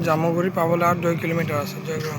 জামুগুৰি পাবলৈ আৰু 2 কিলোমিটাৰ আছে। জয় গুৰু।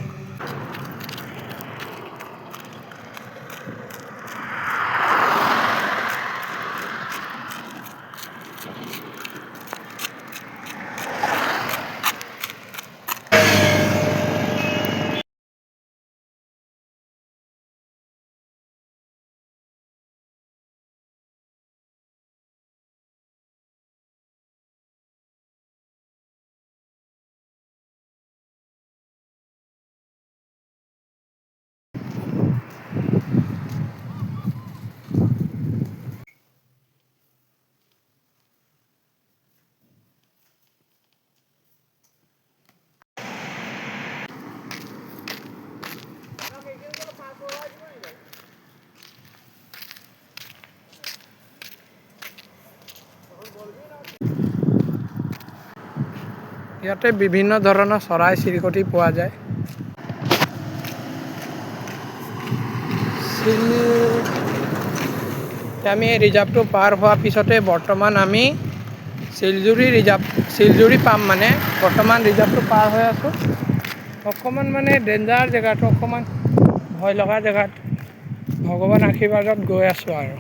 ইয়াতে বিভিন্ন ধৰণৰ চৰাই চিৰিকটি পোৱা যায়। আমি এই ৰিজাৰ্ভটো পাৰ হোৱাৰ পিছতে বৰ্তমান আমি শিলজুৰি পাম। মানে বৰ্তমান ৰিজাৰ্ভটো পাৰ হৈ আছোঁ। অকণমান মানে ডেঞ্জাৰ জেগাটো, অকণমান ভয় লগা জেগাত ভগৱান আশীৰ্বাদত গৈ আছোঁ আৰু।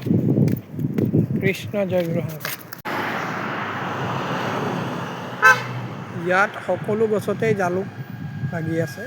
কৃষ্ণ জয় গুৰু শংকৰ। ইয়াত সকলো গছতেই জালুক লাগি আছে।